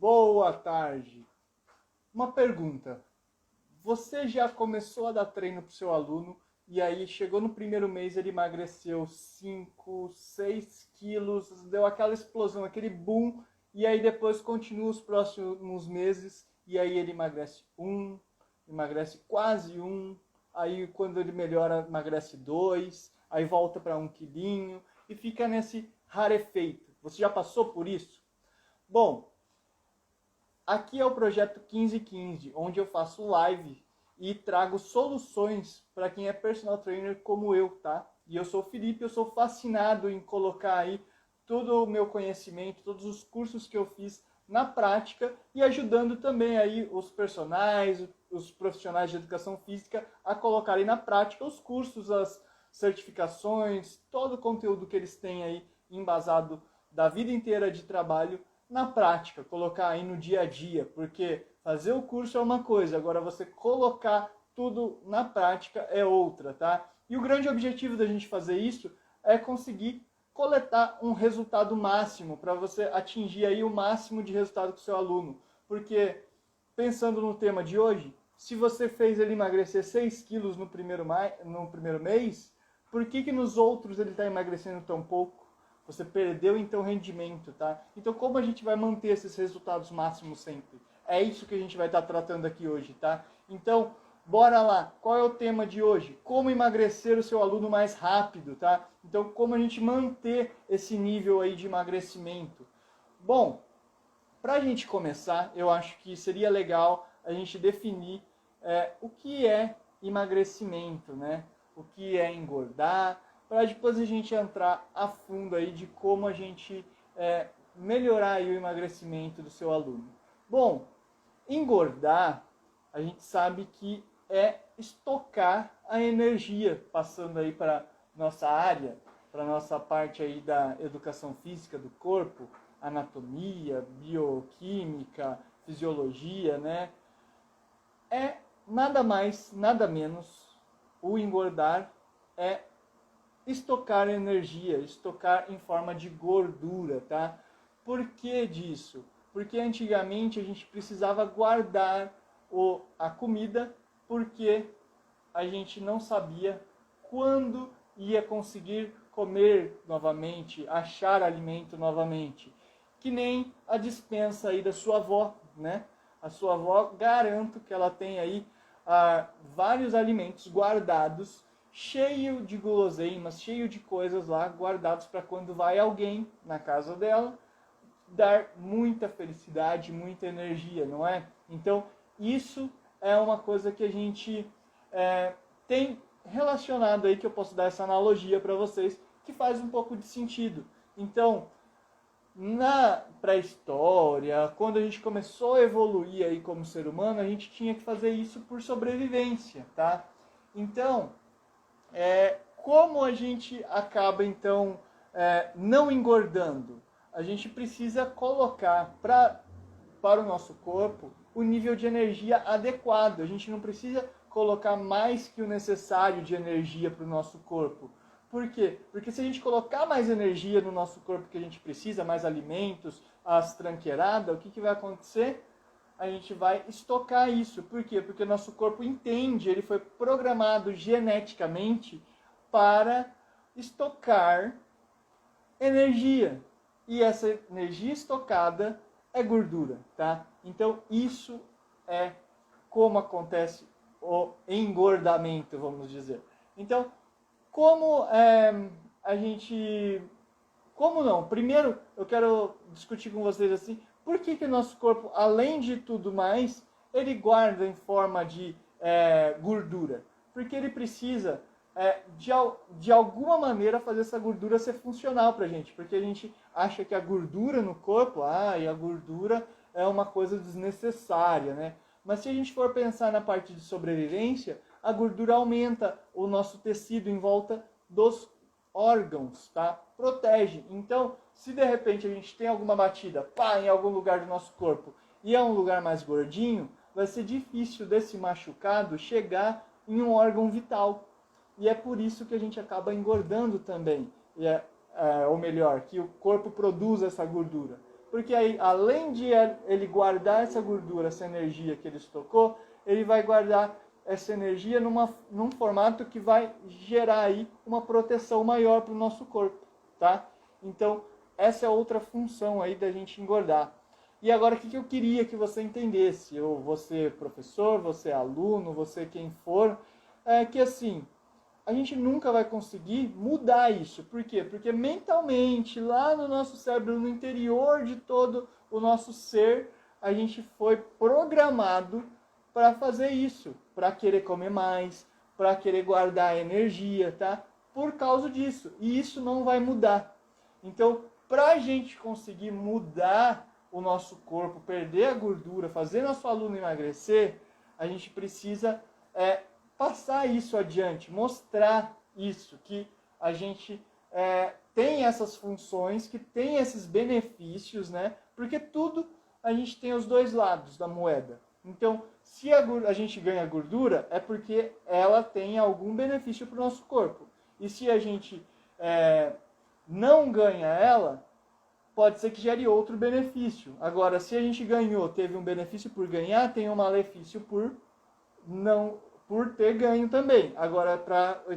Boa tarde. Uma pergunta. Você já começou a dar treino para o seu aluno e aí chegou no primeiro mês, ele emagreceu 5, 6 quilos, deu aquela explosão, aquele boom, e aí depois continua os próximos meses e aí ele emagrece emagrece quase aí quando ele melhora emagrece 2, aí volta para 1 quilinho e fica nesse rarefeito. Você já passou por isso? Bom, aqui é o projeto 1515, onde eu faço live e trago soluções para quem é personal trainer como eu, tá? E eu sou o Felipe, eu sou fascinado em colocar aí todo o meu conhecimento, todos os cursos que eu fiz na prática e ajudando também aí os personagens, os profissionais de educação física a colocarem na prática os cursos, as certificações, todo o conteúdo que eles têm aí embasado da vida inteira de trabalho na prática, colocar aí no dia a dia, porque fazer o curso é uma coisa, agora você colocar tudo na prática é outra, tá? E o grande objetivo da gente fazer isso é conseguir coletar um resultado máximo, para você atingir aí o máximo de resultado com o seu aluno. Porque, pensando no tema de hoje, se você fez ele emagrecer 6 quilos no primeiro mês, por que nos outros ele está emagrecendo tão pouco? Você perdeu, então, rendimento, tá? Então, como a gente vai manter esses resultados máximos sempre? É isso que a gente vai estar tratando aqui hoje, tá? Então, bora lá. Qual é o tema de hoje? Como emagrecer o seu aluno mais rápido, tá? Então, como a gente manter esse nível aí de emagrecimento? Bom, para a gente começar, eu acho que seria legal a gente definir o que é emagrecimento, né? O que é engordar, para depois a gente entrar a fundo aí de como a gente melhorar aí o emagrecimento do seu aluno. Bom, engordar, a gente sabe que é estocar a energia, passando aí para nossa área, para nossa parte aí da educação física do corpo, anatomia, bioquímica, fisiologia, né? É nada mais, nada menos, o engordar é estocar energia, estocar em forma de gordura, tá? Por que disso? Porque antigamente a gente precisava guardar a comida porque a gente não sabia quando ia conseguir comer novamente, achar alimento novamente. Que nem a despensa aí da sua avó, né? A sua avó, garanto que ela tem aí vários alimentos guardados, cheio de guloseimas, cheio de coisas lá guardados para quando vai alguém na casa dela, dar muita felicidade, muita energia, não é? Então, isso é uma coisa que a gente tem relacionado aí, que eu posso dar essa analogia para vocês, que faz um pouco de sentido. Então, na pré-história, quando a gente começou a evoluir aí como ser humano, a gente tinha que fazer isso por sobrevivência, tá? Então, como a gente acaba, então, não engordando? A gente precisa colocar para o nosso corpo o nível de energia adequado. A gente não precisa colocar mais que o necessário de energia para o nosso corpo. Por quê? Porque se a gente colocar mais energia no nosso corpo que a gente precisa, mais alimentos, as tranqueiradas, o que vai acontecer? A gente vai estocar isso. Por quê? Porque o nosso corpo entende, ele foi programado geneticamente para estocar energia. E essa energia estocada é gordura, tá? Então, isso é como acontece o engordamento, vamos dizer. Então, como a gente... Como não? Primeiro, eu quero discutir com vocês assim, por que o nosso corpo, além de tudo mais, ele guarda em forma de gordura? Porque ele precisa, de alguma maneira, fazer essa gordura ser funcional para a gente. Porque a gente acha que a gordura no corpo, e a gordura é uma coisa desnecessária, né? Mas se a gente for pensar na parte de sobrevivência, a gordura aumenta o nosso tecido em volta dos órgãos, tá? Protege. Então, se de repente a gente tem alguma batida, em algum lugar do nosso corpo, e é um lugar mais gordinho, vai ser difícil desse machucado chegar em um órgão vital. E é por isso que a gente acaba engordando também. Ou melhor, que o corpo produz essa gordura. Porque aí, além de ele guardar essa gordura, essa energia que ele estocou, ele vai guardar essa energia num formato que vai gerar aí uma proteção maior para o nosso corpo, tá? Então, essa é outra função aí da gente engordar. E agora, o que eu queria que você entendesse, ou você professor, você aluno, você quem for, é que assim, a gente nunca vai conseguir mudar isso. Por quê? Porque mentalmente, lá no nosso cérebro, no interior de todo o nosso ser, a gente foi programado para fazer isso, para querer comer mais, para querer guardar energia, tá? Por causa disso. E isso não vai mudar. Então, para a gente conseguir mudar o nosso corpo, perder a gordura, fazer nosso aluno emagrecer, a gente precisa passar isso adiante, mostrar isso, que a gente tem essas funções, que tem esses benefícios, né? Porque tudo a gente tem os dois lados da moeda. Então, se a gente ganha gordura, é porque ela tem algum benefício para o nosso corpo. E se a gente não ganha ela, pode ser que gere outro benefício. Agora, se a gente ganhou, teve um benefício por ganhar, tem um malefício por ter ganho também. Agora,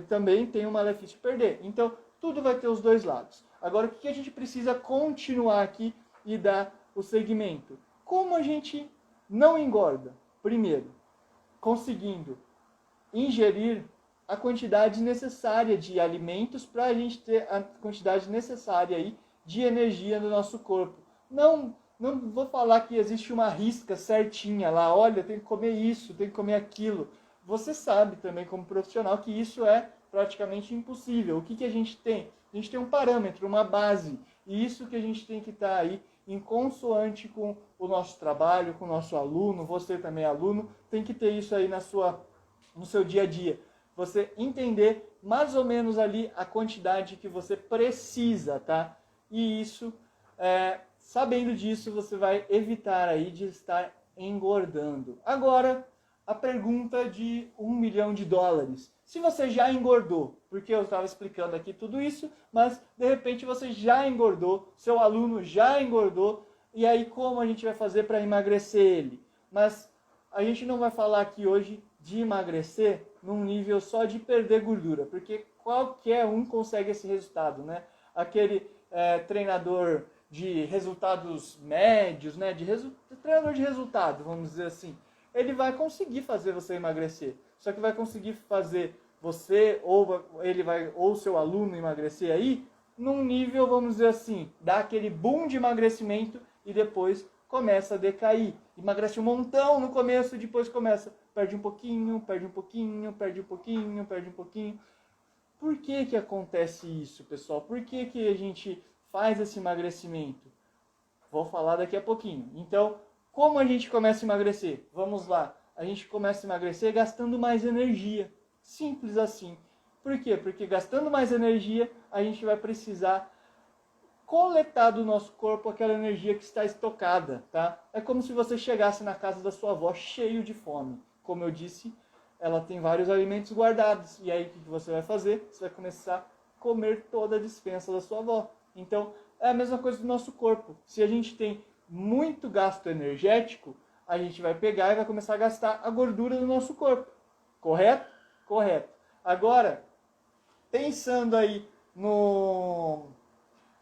também tem um malefício perder. Então, tudo vai ter os dois lados. Agora, o que a gente precisa continuar aqui e dar o segmento? Como a gente não engorda? Primeiro, conseguindo ingerir a quantidade necessária de alimentos para a gente ter a quantidade necessária aí de energia no nosso corpo. Não vou falar que existe uma risca certinha lá, olha, tem que comer isso, tem que comer aquilo. Você sabe também como profissional que isso é praticamente impossível. O que a gente tem? A gente tem um parâmetro, uma base. E isso que a gente tem que estar aí em consoante com o nosso trabalho, com o nosso aluno, você também é aluno, tem que ter isso aí no seu dia a dia. Você entender mais ou menos ali a quantidade que você precisa, tá? E isso, sabendo disso, você vai evitar aí de estar engordando. Agora, a pergunta de $1 milhão. Se você já engordou, porque eu estava explicando aqui tudo isso, mas de repente você já engordou, seu aluno já engordou, e aí como a gente vai fazer para emagrecer ele? Mas a gente não vai falar aqui hoje de emagrecer num nível só de perder gordura, porque qualquer um consegue esse resultado, né? Aquele treinador de resultados médios, né? Treinador de resultado, vamos dizer assim, ele vai conseguir fazer você emagrecer. Só que vai conseguir fazer você ou seu aluno emagrecer aí num nível, vamos dizer assim, dá aquele boom de emagrecimento e depois começa a decair. Emagrece um montão no começo, depois perde um pouquinho, perde um pouquinho, perde um pouquinho, perde um pouquinho. Por que acontece isso, pessoal? Por que a gente faz esse emagrecimento? Vou falar daqui a pouquinho. Então, como a gente começa a emagrecer? Vamos lá. A gente começa a emagrecer gastando mais energia. Simples assim. Por quê? Porque gastando mais energia, a gente vai precisar coletar do nosso corpo aquela energia que está estocada, tá? É como se você chegasse na casa da sua avó cheio de fome. Como eu disse, ela tem vários alimentos guardados. E aí, o que você vai fazer? Você vai começar a comer toda a despensa da sua avó. Então, é a mesma coisa do nosso corpo. Se a gente tem muito gasto energético, a gente vai pegar e vai começar a gastar a gordura do nosso corpo. Correto? Correto. Agora, pensando aí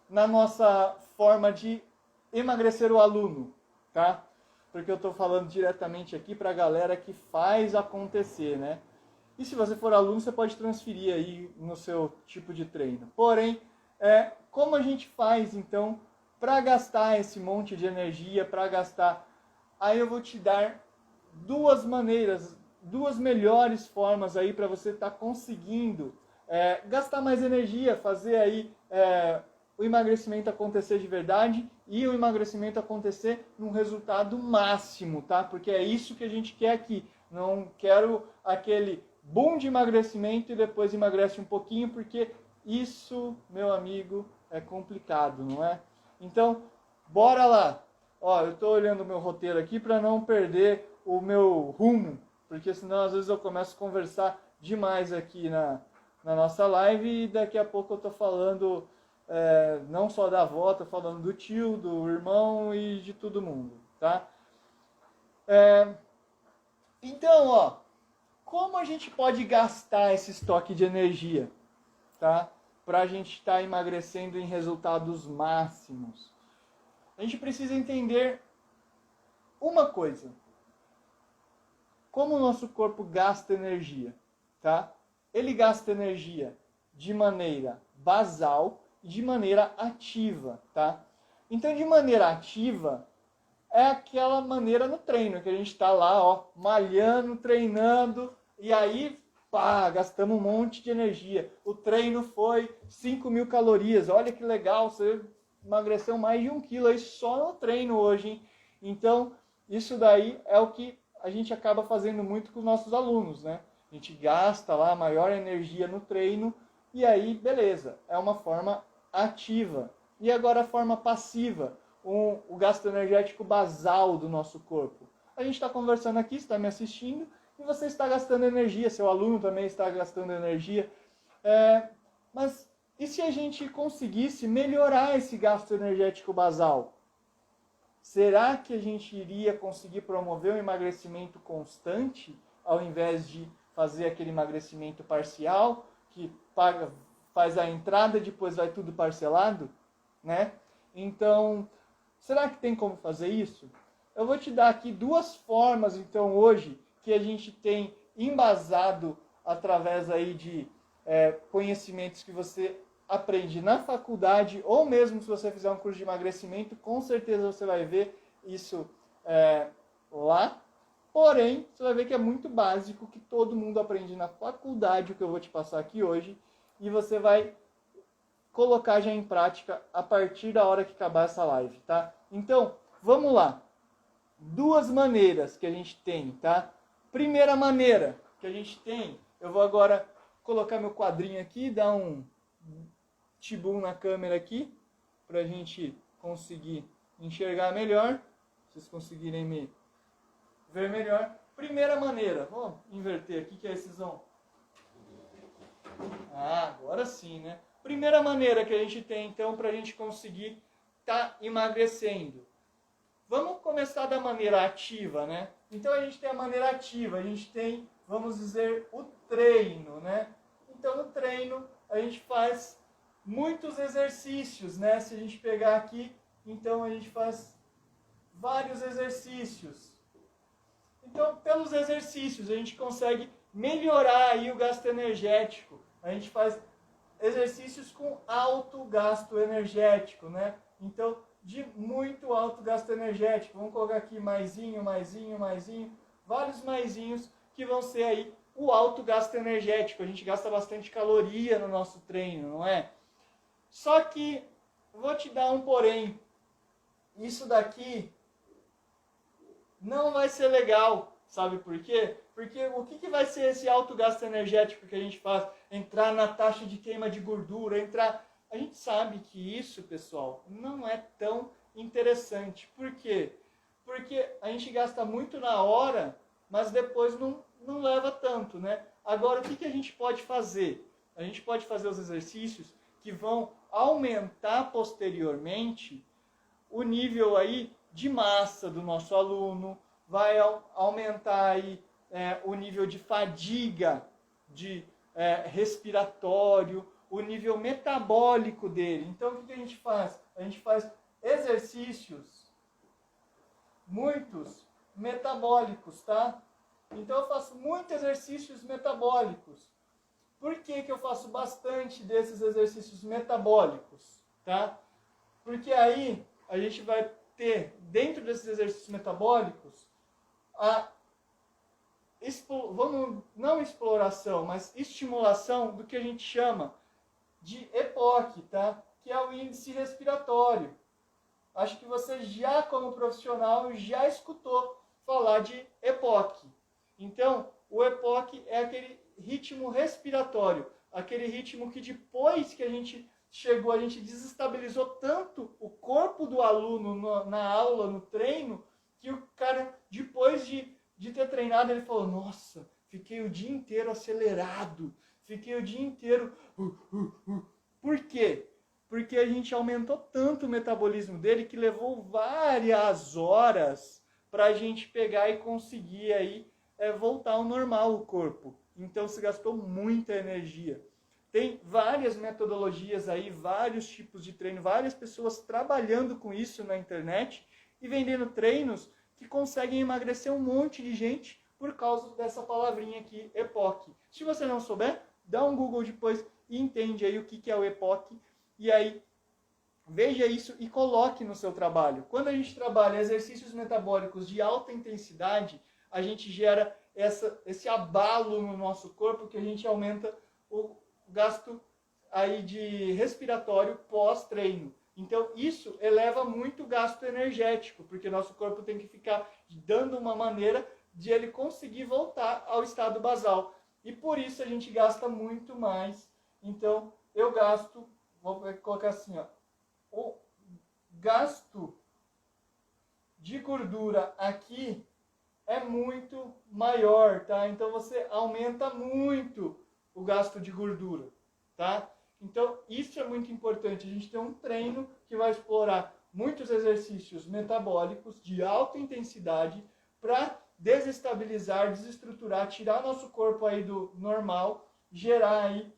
na nossa forma de emagrecer o aluno, tá? Porque eu estou falando diretamente aqui para a galera que faz acontecer, né? E se você for aluno, você pode transferir aí no seu tipo de treino. Porém, como a gente faz, então, para gastar esse monte de energia, para gastar... Aí eu vou te dar duas maneiras, duas melhores formas aí para você estar conseguindo gastar mais energia, fazer aí o emagrecimento acontecer de verdade e o emagrecimento acontecer num resultado máximo, tá? Porque é isso que a gente quer aqui. Não quero aquele boom de emagrecimento e depois emagrece um pouquinho, porque isso, meu amigo, é complicado, não é? Então, bora lá! Ó, eu estou olhando o meu roteiro aqui para não perder o meu rumo, porque senão às vezes eu começo a conversar demais aqui na nossa live e daqui a pouco eu estou falando não só da avó, estou falando do tio, do irmão e de todo mundo, tá? Então, ó, como a gente pode gastar esse estoque de energia, tá? Para a gente estar emagrecendo em resultados máximos? A gente precisa entender uma coisa. Como o nosso corpo gasta energia, tá? Ele gasta energia de maneira basal e de maneira ativa, tá? Então, de maneira ativa, é aquela maneira no treino, que a gente está lá, ó, malhando, treinando, e aí, pá, gastamos um monte de energia. O treino foi 5.000 calorias, olha que legal, você emagreceu mais de 1 quilo aí só no treino hoje, hein? Então, isso daí é o que a gente acaba fazendo muito com os nossos alunos, né? A gente gasta lá a maior energia no treino, e aí, beleza, é uma forma ativa. E agora a forma passiva, o gasto energético basal do nosso corpo. A gente está conversando aqui, está me assistindo, e você está gastando energia, seu aluno também está gastando energia. Mas e se a gente conseguisse melhorar esse gasto energético basal? Será que a gente iria conseguir promover um emagrecimento constante, ao invés de fazer aquele emagrecimento parcial, que faz a entrada e depois vai tudo parcelado? Né? Então, será que tem como fazer isso? Eu vou te dar aqui 2 formas, então, hoje, que a gente tem embasado através aí de conhecimentos que você aprende na faculdade, ou mesmo se você fizer um curso de emagrecimento, com certeza você vai ver isso lá. Porém, você vai ver que é muito básico, que todo mundo aprende na faculdade, o que eu vou te passar aqui hoje, e você vai colocar já em prática a partir da hora que acabar essa live, tá? Então, vamos lá. 2 maneiras que a gente tem, tá? Primeira maneira que a gente tem, eu vou agora colocar meu quadrinho aqui, dar um tibum na câmera aqui, para a gente conseguir enxergar melhor, vocês conseguirem me ver melhor. Primeira maneira, vou inverter aqui, que aí vocês vão... agora sim, né? Primeira maneira que a gente tem, então, para a gente conseguir estar emagrecendo. Vamos começar da maneira ativa, né? Então, a gente tem a maneira ativa, a gente tem, vamos dizer, o treino, né? Então, no treino, a gente faz muitos exercícios, né? Se a gente pegar aqui, então, a gente faz vários exercícios. Então, pelos exercícios, a gente consegue melhorar aí o gasto energético. A gente faz exercícios com alto gasto energético, né? Então, de muito alto gasto energético. Vamos colocar aqui maisinho, vários maisinhos que vão ser aí o alto gasto energético. A gente gasta bastante caloria no nosso treino, não é? Só que, vou te dar um porém. Isso daqui não vai ser legal. Sabe por quê? Porque o que vai ser esse alto gasto energético que a gente faz? Entrar na taxa de queima de gordura, entrar... A gente sabe que isso, pessoal, não é tão interessante. Por quê? Porque a gente gasta muito na hora, mas depois não leva tanto, né? Agora, o que a gente pode fazer? A gente pode fazer os exercícios que vão aumentar posteriormente o nível aí de massa do nosso aluno, vai aumentar aí o nível de fadiga, de respiratório, o nível metabólico dele. Então, o que a gente faz? A gente faz exercícios, muitos metabólicos, tá? Então, eu faço muitos exercícios metabólicos. Por que eu faço bastante desses exercícios metabólicos, tá? Porque aí a gente vai ter, dentro desses exercícios metabólicos, não exploração, mas estimulação do que a gente chama de EPOC, tá? Que é o índice respiratório. Acho que você já, como profissional, já escutou falar de EPOC. Então, o EPOC é aquele ritmo respiratório, aquele ritmo que depois que a gente chegou, a gente desestabilizou tanto o corpo do aluno na aula, no treino, que o cara, depois de ter treinado, ele falou, nossa, fiquei o dia inteiro acelerado, fiquei o dia inteiro... Por quê? porque a gente aumentou tanto o metabolismo dele que levou várias horas para a gente pegar e conseguir aí voltar ao normal o corpo. Então se gastou muita energia. Tem várias metodologias aí, vários tipos de treino, várias pessoas trabalhando com isso na internet e vendendo treinos que conseguem emagrecer um monte de gente por causa dessa palavrinha aqui, EPOC. Se você não souber, dá um Google depois e entende aí o que é o EPOC. E aí, veja isso e coloque no seu trabalho. Quando a gente trabalha exercícios metabólicos de alta intensidade, a gente gera esse abalo no nosso corpo que a gente aumenta o gasto aí de respiratório pós-treino. Então, isso eleva muito o gasto energético, porque nosso corpo tem que ficar dando uma maneira de ele conseguir voltar ao estado basal. E por isso a gente gasta muito mais. Então, eu gasto, vou colocar assim, ó, o gasto de gordura aqui é muito maior, tá? Então, você aumenta muito o gasto de gordura, tá? Então, isso é muito importante. A gente tem um treino que vai explorar muitos exercícios metabólicos de alta intensidade para desestabilizar, desestruturar, tirar nosso corpo aí do normal, gerar aí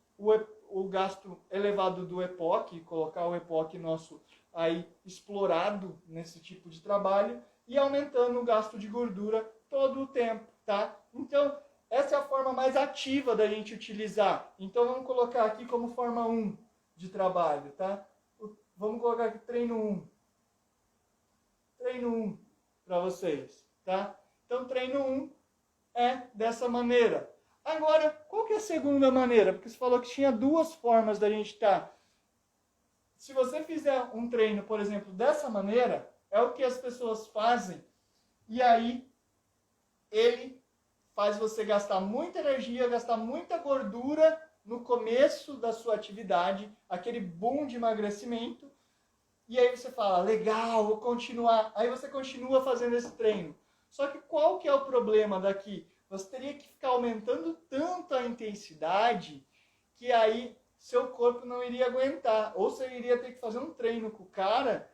o gasto elevado do EPOC, colocar o EPOC nosso aí explorado nesse tipo de trabalho e aumentando o gasto de gordura todo o tempo, tá? Então, essa é a forma mais ativa da gente utilizar. Então, vamos colocar aqui como forma 1 de trabalho, tá? Vamos colocar aqui treino 1. Treino 1 para vocês, tá? Então, treino 1 é dessa maneira. Agora, qual que é a segunda maneira? Porque você falou que tinha duas formas da gente estar. Se você fizer um treino, por exemplo, dessa maneira, é o que as pessoas fazem, e aí ele faz você gastar muita energia, gastar muita gordura no começo da sua atividade, aquele boom de emagrecimento, e aí você fala, legal, vou continuar. Aí você continua fazendo esse treino. Só que qual que é o problema daqui? Você teria que ficar aumentando tanto a intensidade que aí seu corpo não iria aguentar. Ou você iria ter que fazer um treino com o cara,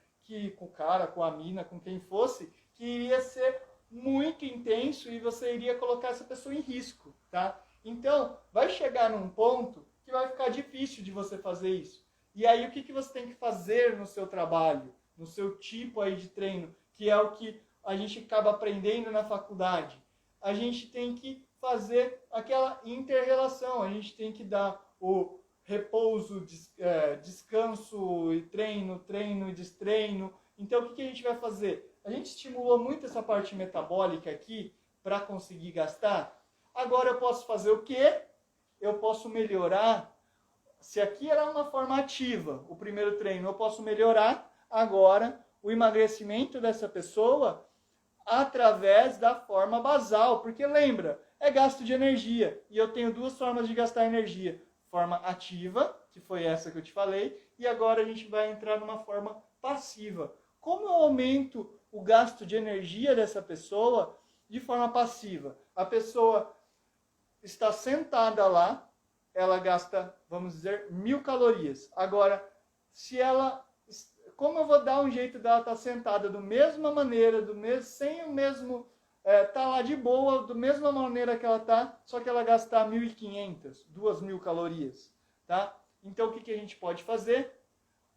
com a mina, com quem fosse, que iria ser muito intenso e você iria colocar essa pessoa em risco, tá? Então, vai chegar num ponto que vai ficar difícil de você fazer isso. E aí, o que você tem que fazer no seu trabalho, no seu tipo aí de treino, que é o que a gente acaba aprendendo na faculdade? A gente tem que fazer aquela inter-relação, a gente tem que dar o repouso, descanso e treino, treino e destreino. Então, o que a gente vai fazer? A gente estimulou muito essa parte metabólica aqui para conseguir gastar. Agora eu posso fazer o quê? Eu posso melhorar. Se aqui era uma forma ativa, o primeiro treino, eu posso melhorar agora o emagrecimento dessa pessoa através da forma basal. Porque lembra, é gasto de energia. E eu tenho duas formas de gastar energia. Forma ativa, que foi essa que eu te falei, e agora a gente vai entrar numa forma passiva. Como eu aumento o gasto de energia dessa pessoa de forma passiva? A pessoa está sentada lá, ela gasta, vamos dizer, 1000 calorias. Agora, como eu vou dar um jeito dela estar sentada da mesma maneira, sem o mesmo, tá lá de boa, da mesma maneira que ela tá, só que ela gastar 1.500, 2.000 calorias, tá? Então, o que a gente pode fazer?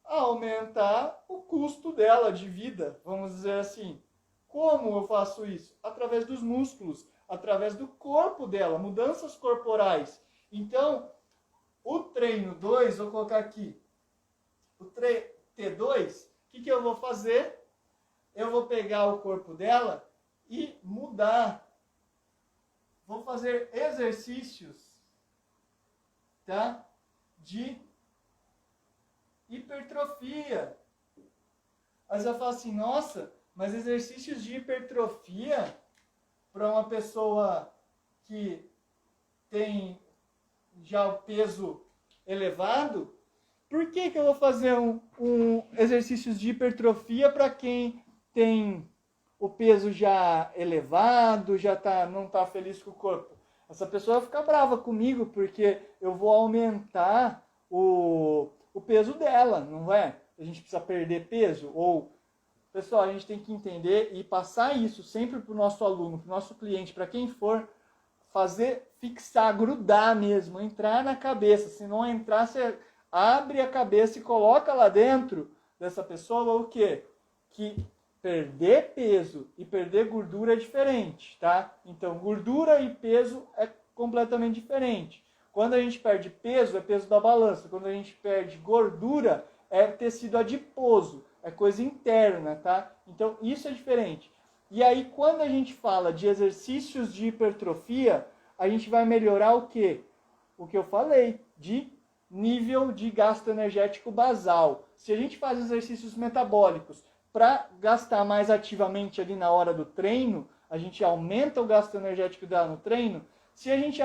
Aumentar o custo dela de vida, vamos dizer assim. Como eu faço isso? Através dos músculos, através do corpo dela, mudanças corporais. Então, o treino 2, vou colocar aqui, o T2, o que eu vou fazer? Eu vou pegar o corpo dela e mudar. Vou fazer exercícios, tá? De hipertrofia. Aí você vai falar assim, nossa, mas exercícios de hipertrofia para uma pessoa que tem já o peso elevado, por que eu vou fazer um exercícios de hipertrofia para quem tem o peso já elevado, não está feliz com o corpo? Essa pessoa vai ficar brava comigo porque eu vou aumentar o peso dela, não é? A gente precisa perder peso ou... Pessoal, a gente tem que entender e passar isso sempre para o nosso aluno, para o nosso cliente, para quem for, fazer, fixar, grudar mesmo, entrar na cabeça. Se não entrar, você abre a cabeça e coloca lá dentro dessa pessoa o quê? Que perder peso e perder gordura é diferente, tá? Então, gordura e peso é completamente diferente. Quando a gente perde peso, é peso da balança. Quando a gente perde gordura, é tecido adiposo. É coisa interna, tá? Então, isso é diferente. E aí, quando a gente fala de exercícios de hipertrofia, a gente vai melhorar o quê? O que eu falei, de nível de gasto energético basal. Se a gente faz exercícios metabólicos para gastar mais ativamente ali na hora do treino, a gente aumenta o gasto energético dela no treino. Se a gente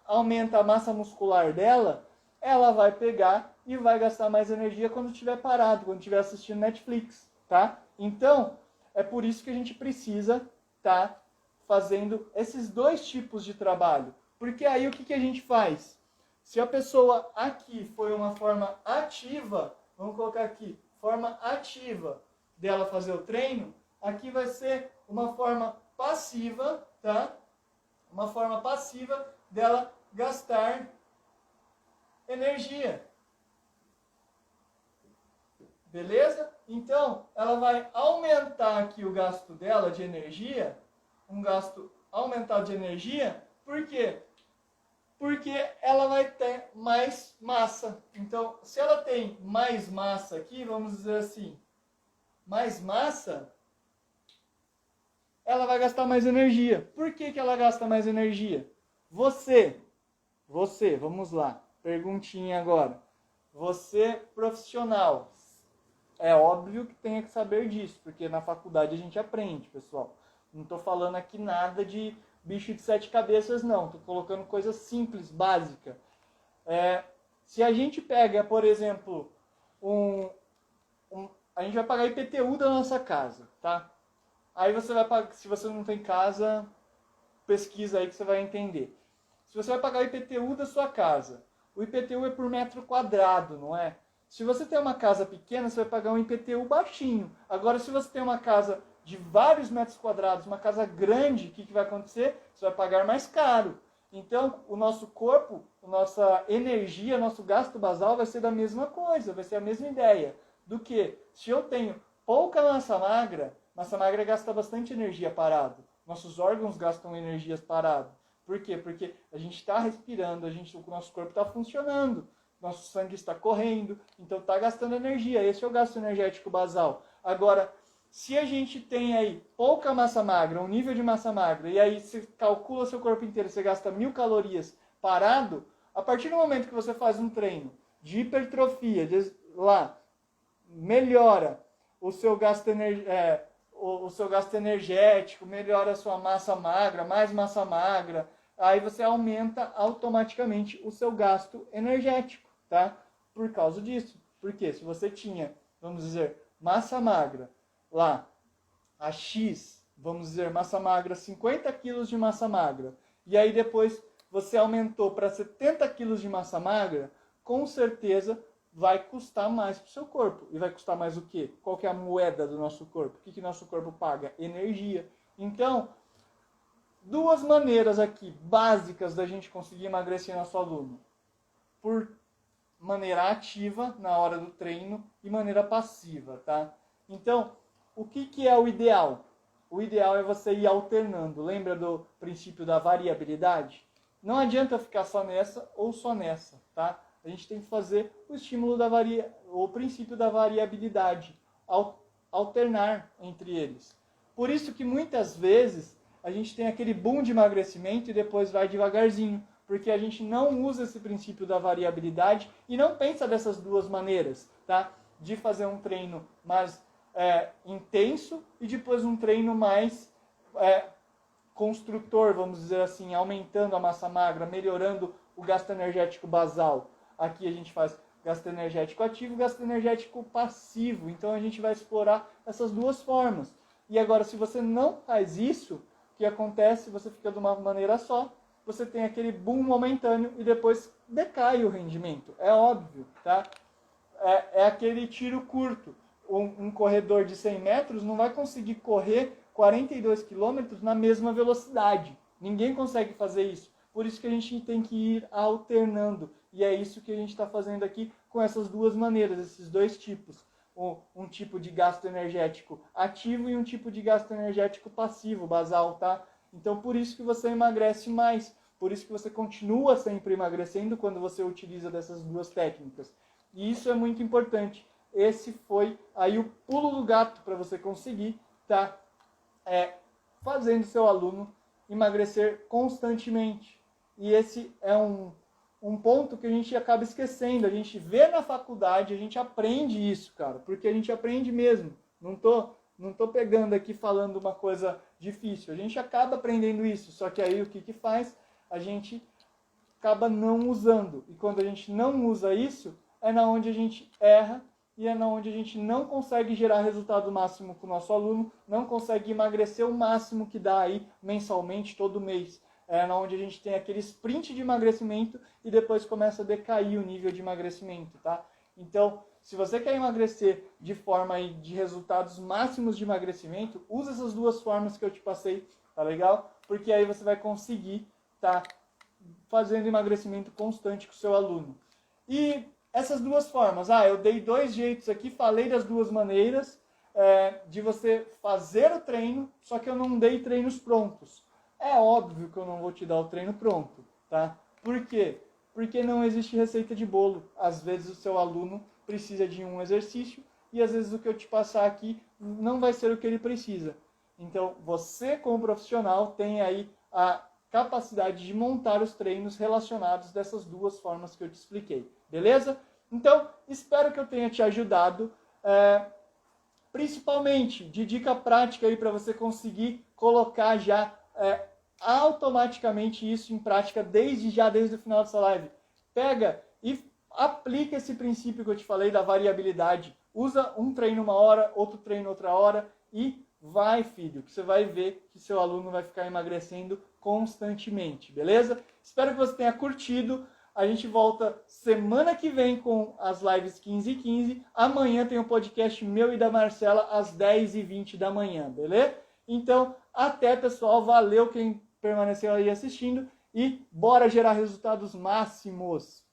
aumenta a massa muscular dela, ela vai pegar e vai gastar mais energia quando estiver parado, quando estiver assistindo Netflix, tá? Então, é por isso que a gente precisa estar fazendo esses dois tipos de trabalho. Porque aí o que a gente faz? Se a pessoa aqui foi uma forma ativa, vamos colocar aqui, forma ativa dela fazer o treino, aqui vai ser uma forma passiva, tá? Uma forma passiva dela gastar energia. Beleza? Então, ela vai aumentar aqui o gasto dela de energia, um gasto aumentado de energia, por quê? Porque ela vai ter mais massa. Então, se ela tem mais massa aqui, vamos dizer assim, mais massa, ela vai gastar mais energia. Por que ela gasta mais energia? Você, vamos lá, perguntinha agora. Você, profissional, é óbvio que tenha que saber disso, porque na faculdade a gente aprende, pessoal. Não estou falando aqui nada de bicho de 7 cabeças, não. Estou colocando coisa simples, básica. Se a gente pega, por exemplo, a gente vai pagar IPTU da nossa casa, tá? Aí você vai pagar, se você não tem casa, pesquisa aí que você vai entender. Se você vai pagar o IPTU da sua casa, o IPTU é por metro quadrado, não é? Se você tem uma casa pequena, você vai pagar um IPTU baixinho. Agora, se você tem uma casa de vários metros quadrados, uma casa grande, o que vai acontecer? Você vai pagar mais caro. Então, o nosso corpo, a nossa energia, nosso gasto basal vai ser da mesma coisa, vai ser a mesma ideia. Do que, se eu tenho pouca massa magra gasta bastante energia parado. Nossos órgãos gastam energias parado. Por quê? Porque a gente está respirando, o nosso corpo está funcionando, nosso sangue está correndo, então está gastando energia. Esse é o gasto energético basal. Agora, se a gente tem aí pouca massa magra, um nível de massa magra, e aí você calcula seu corpo inteiro, você gasta 1000 calorias parado, a partir do momento que você faz um treino de hipertrofia, lá, melhora o seu gasto energético, melhora a sua massa magra, mais massa magra, aí você aumenta automaticamente o seu gasto energético, tá? Por causa disso. Porque se você tinha, vamos dizer, massa magra lá, a X, vamos dizer, massa magra, 50 quilos de massa magra, e aí depois você aumentou para 70 quilos de massa magra, com certeza vai custar mais para o seu corpo. E vai custar mais o quê? Qual que é a moeda do nosso corpo? O que nosso corpo paga? Energia. Então, duas maneiras aqui básicas da gente conseguir emagrecer nosso aluno. Por maneira ativa, na hora do treino, e maneira passiva, tá? Então, o que é o ideal? O ideal é você ir alternando. Lembra do princípio da variabilidade? Não adianta ficar só nessa ou só nessa, tá? A gente tem que fazer o estímulo o princípio da variabilidade, alternar entre eles. Por isso que muitas vezes a gente tem aquele boom de emagrecimento e depois vai devagarzinho, porque a gente não usa esse princípio da variabilidade e não pensa dessas duas maneiras, tá? De fazer um treino mais intenso e depois um treino mais construtor, vamos dizer assim, aumentando a massa magra, melhorando o gasto energético basal. Aqui a gente faz gasto energético ativo e gasto energético passivo. Então a gente vai explorar essas duas formas. E agora, se você não faz isso, o que acontece? Você fica de uma maneira só, você tem aquele boom momentâneo e depois decai o rendimento. É óbvio, tá? é aquele tiro curto. Um corredor de 100 metros não vai conseguir correr 42 quilômetros na mesma velocidade. Ninguém consegue fazer isso. Por isso que a gente tem que ir alternando. E é isso que a gente está fazendo aqui com essas duas maneiras, esses dois tipos. Um tipo de gasto energético ativo e um tipo de gasto energético passivo, basal, tá? Então, por isso que você emagrece mais. Por isso que você continua sempre emagrecendo quando você utiliza dessas duas técnicas. E isso é muito importante. Esse foi aí o pulo do gato para você conseguir tá fazendo seu aluno emagrecer constantemente. E esse é um ponto que a gente acaba esquecendo. A gente vê na faculdade, a gente aprende isso, cara, porque a gente aprende mesmo. Não tô pegando aqui falando uma coisa difícil. A gente acaba aprendendo isso, só que aí o que faz? A gente acaba não usando. E quando a gente não usa isso, é na onde a gente erra e é na onde a gente não consegue gerar resultado máximo com o nosso aluno, não consegue emagrecer o máximo que dá aí mensalmente, todo mês. É na onde a gente tem aquele sprint de emagrecimento e depois começa a decair o nível de emagrecimento, tá? Então, se você quer emagrecer de forma aí de resultados máximos de emagrecimento, usa essas duas formas que eu te passei, tá legal? Porque aí você vai conseguir tá fazendo emagrecimento constante com o seu aluno. E essas duas formas, eu dei dois jeitos aqui, falei das duas maneiras de você fazer o treino, só que eu não dei treinos prontos. É óbvio que eu não vou te dar o treino pronto, tá? Por quê? Porque não existe receita de bolo. Às vezes o seu aluno precisa de um exercício e às vezes o que eu te passar aqui não vai ser o que ele precisa. Então, você como profissional tem aí a capacidade de montar os treinos relacionados dessas duas formas que eu te expliquei. Beleza? Então, espero que eu tenha te ajudado, principalmente de dica prática aí para você conseguir colocar já automaticamente isso em prática desde o final dessa live. Pega e aplica esse princípio que eu te falei da variabilidade. Usa um treino uma hora, outro treino outra hora e vai, filho, que você vai ver que seu aluno vai ficar emagrecendo constantemente, beleza? Espero que você tenha curtido. A gente volta semana que vem com as lives 15 e 15. Amanhã tem um podcast meu e da Marcela às 10h20 da manhã, beleza? Então, até, pessoal. Valeu quem permaneceu aí assistindo e bora gerar resultados máximos.